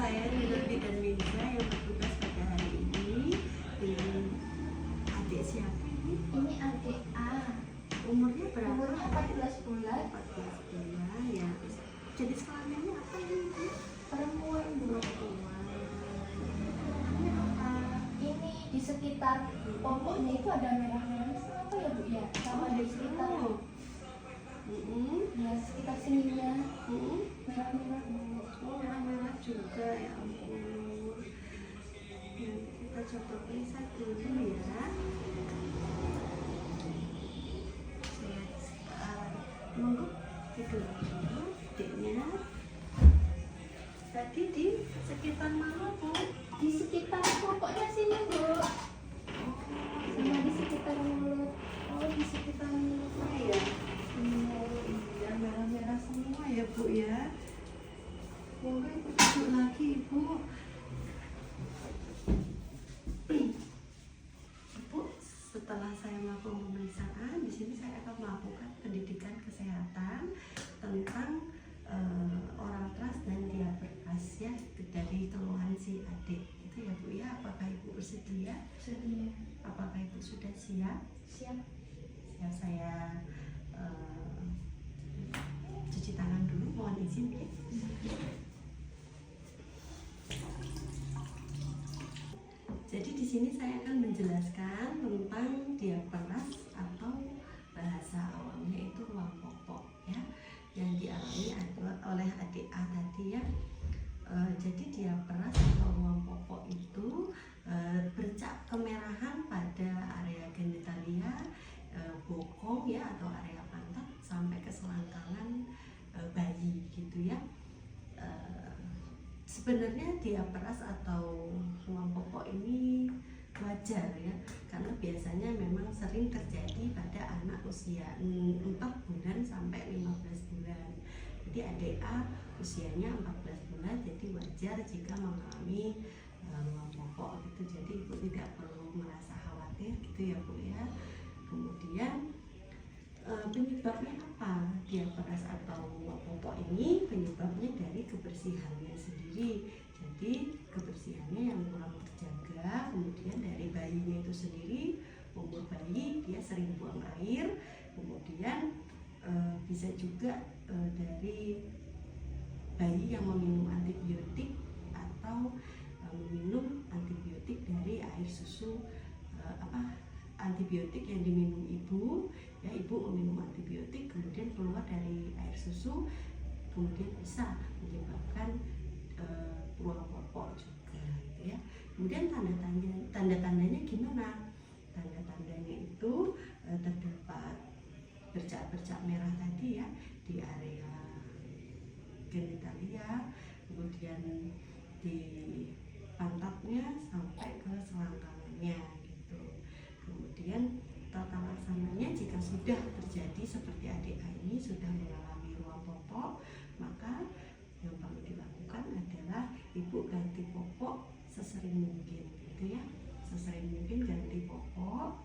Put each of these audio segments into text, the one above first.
saya Nurdi dan Mirza yang bertugas pada hari ini dengan adik siapa ini? Ini adik A. Umurnya berapa? Umurnya 14 bulan. 14 bulan ya. Jenis kelaminnya apa ini? Perempuan Bu. Perempuan. Ini apa? Ini di sekitar popoknya itu ada merah-merah. Apa ya Bu ya? Sama di sekitar. Ya sekitar sininya. Merah-merah Bu. Oh, merah-merah juga ya ampun. Ya, kita coba periksa dulu ya. Monggo tidur dulu adiknya. Tadi di sekitar mana Bu? Di sekitar popoknya sini Bu. Sama di sekitar mulut. Oh, di sekitar mana ya? Oh iya, merah-merah semua ya Bu ya. Monggo Ibu duduk lagi Ibu. Ibu, setelah saya melakukan pemeriksaan, di sini saya akan melakukan pendidikan kesehatan tentang oral trust dan diabetes ya, dari keluhan si adik itu ya Bu ya. Apakah Ibu bersedia? Sedia. Apakah Ibu sudah siap? Siap. Ya, saya cuci tangan dulu, mohon izin ya. Jadi di sini saya akan menjelaskan tentang diabetes atau bahasa awamnya itu ruang popok ya, yang dialami oleh adik A tadi ya. Jadi diabetes atau ruang popok itu bercak kemerahan pada area genitalia, bokong ya atau area pantat sampai ke selangkangan bayi gitu ya. Sebenarnya diabetes atau ruang popok ini wajar ya, karena biasanya memang sering terjadi pada anak usia 4 bulan sampai 15 bulan. Jadi adik A usianya 14 bulan, jadi wajar jika mengalami ruang popok gitu. Jadi Ibu tidak perlu merasa khawatir gitu ya Bu ya. Kemudian penyebabnya apa diabetes atau ruang popok ini? Penyebabnya dari kebersihannya sendiri. Jadi kebersihannya yang kurang terjaga, kemudian dari bayinya itu sendiri, umur bayi dia sering buang air, kemudian bisa juga dari bayi yang meminum antibiotik atau meminum antibiotik dari air susu, antibiotik yang diminum ibu ya, ibu meminum antibiotik kemudian keluar dari air susu, kemudian bisa menyebabkan ruang popok juga gitu ya. Kemudian tanda-tandanya gimana? Tanda-tandanya itu terdapat bercak-bercak merah tadi ya di area genitalia, kemudian di pantatnya sampai ke selangkangannya gitu. Kemudian tata laksananya jika sudah terjadi seperti adik A ini sudah mengalami ruang popok, maka yang perlu dilakukan adalah Ibu ganti popok sesering mungkin gitu ya. Sesering mungkin ganti popok,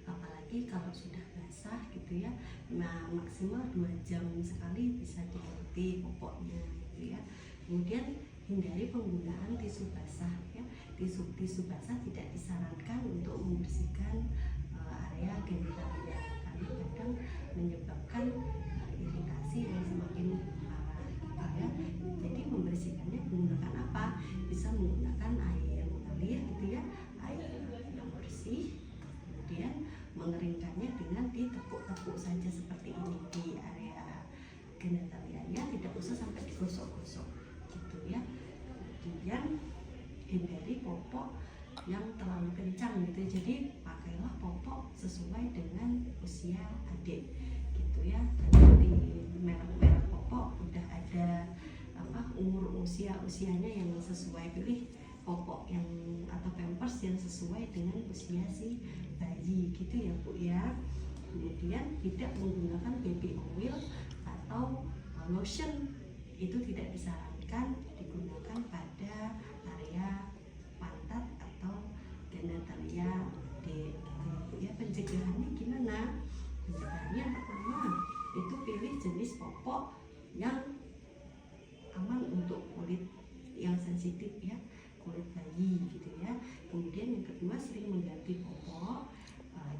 apalagi kalau sudah basah gitu ya. Nah, maksimal 2 jam sekali bisa diganti popoknya gitu ya. Kemudian hindari penggunaan tisu basah ya. Tisu basah tidak disarankan untuk membersihkan area genitalia karena kadang menyebabkan iritasi yang semakin parah gitu ya. Jadi membersihkannya menggunakan apa? Bisa menggunakan air mengalir gitu ya, air yang bersih. Kemudian mengeringkannya dengan ditekuk-tekuk saja seperti ini di area genitalianya, tidak usah sampai digosok-gosok gitu ya. Kemudian hindari popok yang terlalu kencang gitu ya. Jadi pakailah popok sesuai dengan usia adik gitu ya. Karena di merek-merek popok udah ada umur usianya yang sesuai, pilih popok yang atau pampers yang sesuai dengan usia si bayi gitu ya Bu ya. Kemudian tidak menggunakan baby oil atau lotion, itu tidak disarankan digunakan pada area pantat atau genitalia adik gitu ya Bu ya. Pencegahannya gimana? Pencegahannya yang pertama itu pilih jenis popok yang aman untuk kulit sensitif ya, kulit bayi gitu ya. Kemudian yang kedua, sering mengganti popok.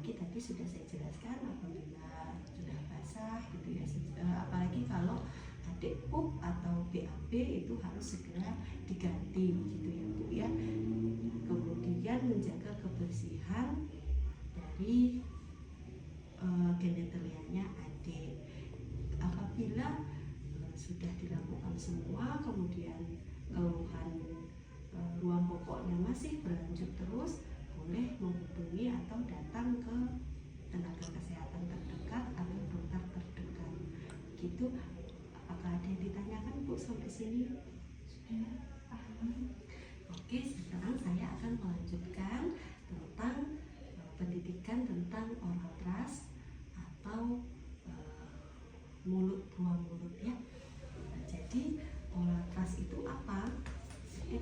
Ini tadi sudah saya jelaskan, apabila sudah basah gitu ya, apalagi kalau adik pup atau BAB itu harus segera diganti gitu ya Bu ya. Kemudian menjaga kebersihan dari genitalianya adik. Apabila sudah dilakukan semua, kemudian keluhan ruang popoknya masih berlanjut terus, boleh menghubungi atau datang ke tenaga kesehatan terdekat atau dokter terdekat. Gitu. Apakah ada yang ditanyakan Bu sampai sini? Sudah paham. Oke, sekarang saya akan melanjutkan tentang pendidikan tentang oral trust atau ruang mulut ya. Jadi oral trust itu apa? Jadi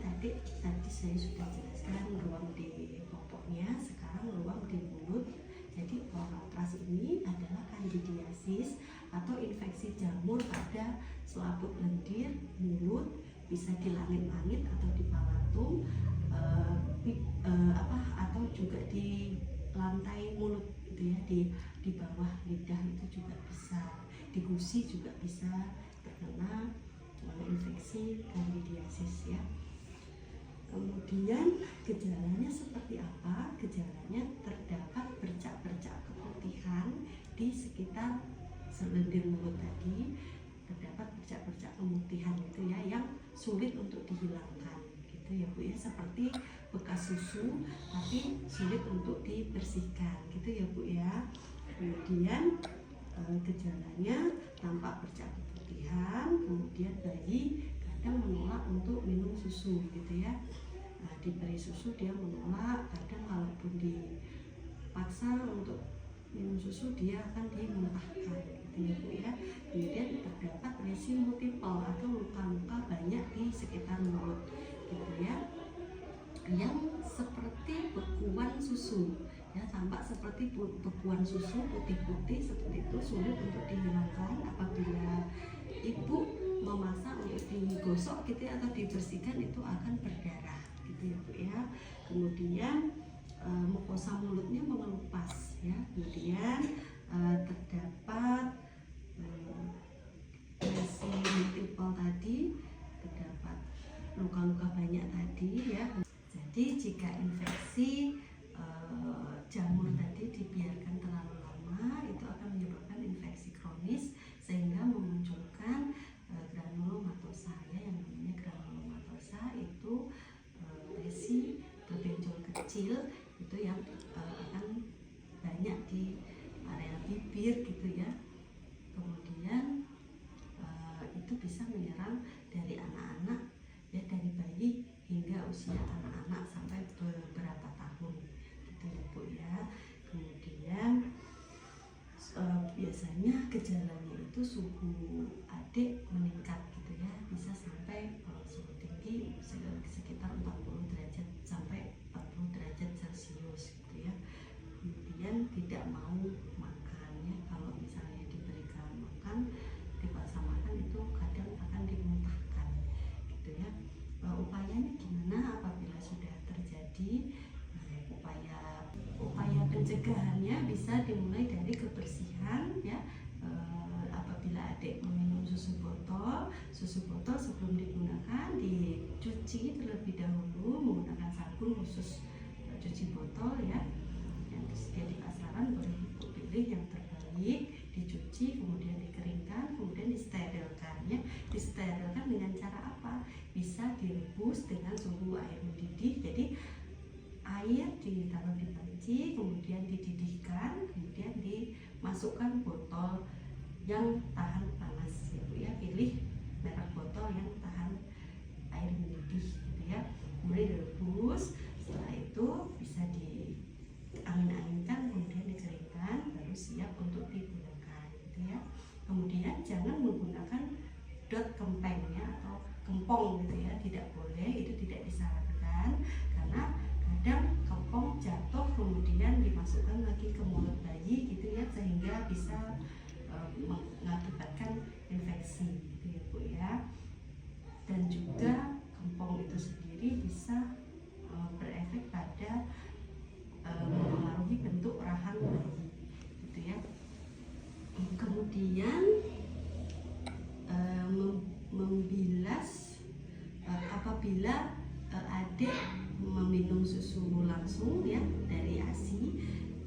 tadi saya sudah jelaskan ruang di popoknya, sekarang ruang di mulut. Jadi oral trust ini adalah kandidiasis atau infeksi jamur pada selaput lendir, mulut, bisa di langit-langit atau di palatum, atau juga di lantai mulut gitu ya, di bawah lidah itu juga bisa, di gusi juga bisa terkena infeksi kandidiasis ya. Kemudian gejalanya seperti apa? Gejalanya terdapat bercak-bercak keputihan di sekitar selendir mulut tadi, terdapat bercak-bercak keputihan gitu ya, yang sulit untuk dihilangkan gitu ya Bu ya, seperti bekas susu tapi sulit untuk dibersihkan gitu ya Bu ya. Kemudian gejalanya tampak bercak keputihan, kemudian bayi kadang menolak untuk minum susu gitu ya. Diberi susu dia menolak, kadang kalaupun dipaksa untuk minum susu dia akan dimuntahkan gitu ya Bu ya. Kemudian terdapat lesi multiple atau luka-luka banyak di sekitar mulut gitu ya, yang seperti bekuan susu ya, tampak seperti bekuan susu putih-putih seperti itu, sulit untuk dihilangkan. Apabila ibu memasak untuk digosok gitu ya, atau dibersihkan, itu akan berdarah gitu ya Bu ya. Kemudian mukosa mulutnya mengelupas ya. Kemudian terdapat lesi multiple tadi, terdapat luka-luka banyak tadi ya. Jadi jika infeksi jamur tadi dibiarkan terlalu lama, itu akan menyebabkan infeksi kronis sehingga memunculkan granulomatosa ya. Yang namanya granulomatosa itu lesi berbenjol kecil itu yang akan banyak di area bibir gitu ya. Kemudian itu bisa menyerang dari anak-anak ya, dari bayi hingga usia anak-anak sampai beberapa tahun gitu ya Bu ya. Kemudian biasanya gejalanya itu suhu adik meningkat gitu ya, bisa sampai suhu tinggi sekitar 40 derajat sampai 40 derajat Celcius gitu ya. Kemudian tidak mau makan ya, kalau misalnya diberikan makan, dipaksa makan, itu kadang akan dimuntahkan gitu ya. Upayanya gimana apabila sudah terjadi? Upaya pencegahannya bisa dimulai dari kebersihan ya. Apabila adik meminum susu botol sebelum digunakan dicuci terlebih dahulu menggunakan sabun khusus cuci botol ya, yang tersedia di pasaran. Boleh ibu pilih yang terbaik, dicuci kemudian dikeringkan, kemudian disterilkan ya. Disterilkan dengan cara apa? Bisa direbus dengan suhu air mendidih. Jadi air ditaruh di panci, kemudian dididihkan, kemudian dimasukkan botol yang tahan panas ya Bu ya. Pilih merek botol yang tahan air mendidih gitu ya. Kemudian direbus, setelah itu bisa diangin-anginkan, kemudian dikeringkan, baru siap untuk digunakan gitu ya. Kemudian jangan menggunakan dot kempeng ya, atau kempong gitu ya, tidak boleh, itu tidak disarankan karena kadang kempong jatuh kemudian dimasukkan lagi ke mulut bayi gitu ya, sehingga bisa mengakibatkan infeksi gitu ya Bu ya. Dan juga kempong itu kemudian membilas apabila adik meminum susu langsung ya dari ASI,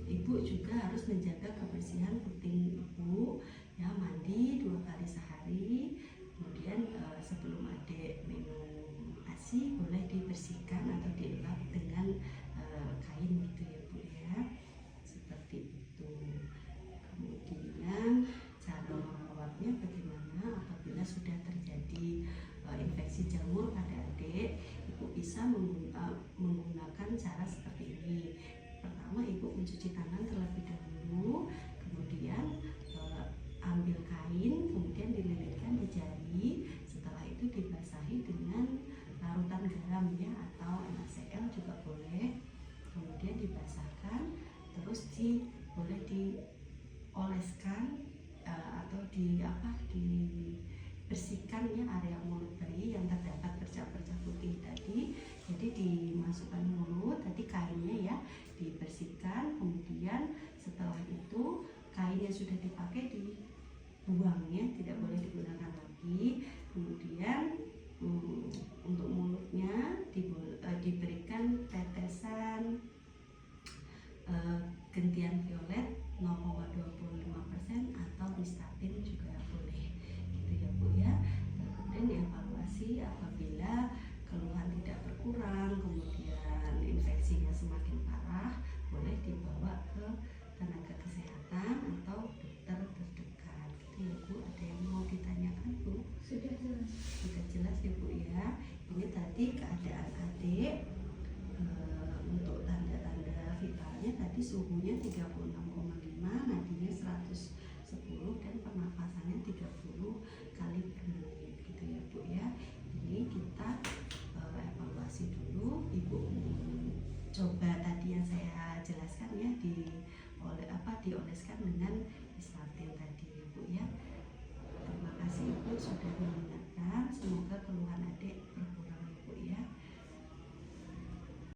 ibu juga harus menjaga kebersihan puting ibu ya, mandi 2 kali sehari. Kemudian sebelum adik minum ASI boleh dibersihkan atau dielap dengan kain gitu ya Bu ya, seperti itu. Kemudian cara merawatnya bagaimana apabila sudah terjadi infeksi jamur pada adik, ibu bisa menggunakan cara seperti ini. Pertama, ibu mencuci tangan terlebih dahulu, kemudian ambil kain, kemudian dililitkan di jari. Setelah itu dibasahi dengan larutan garam ya, atau NaCl juga boleh. Kemudian dibasahkan, terus boleh dioleskan atau dibersihkan ya area mulut bayi yang terdapat bercak-bercak putih tadi. Jadi dimasukkan mulut, tadi kainnya ya dibersihkan. Kemudian setelah itu kain yang sudah dipakai dibuang ya, tidak boleh digunakan lagi. Kemudian untuk mulutnya diberikan tetesan gentian violet 0,25% atau Nystatin juga boleh gitu ya Bu ya. Kemudian dievaluasi apabila keluhan tidak berkurang, kemudian infeksinya semakin parah, boleh dibawa ke tenaga kesehatan atau dokter terdekat gitu ya Bu. Ada yang mau ditanyakan Bu? Sudah jelas. Sudah jelas ya Bu ya. Ini tadi keadaan adik. Untuk tanda-tanda vitalnya tadi suhunya 36,5, nadinya 110 dan pernapasannya 30 kali per menit gitu ya Bu ya. Ini kita evaluasi dulu. Ibu coba tadi yang saya jelaskan ya, dioleskan dengan Nystatin tadi ya Bu ya. Terima kasih Ibu sudah mendengarkan. Semoga keluhan adik berkurang.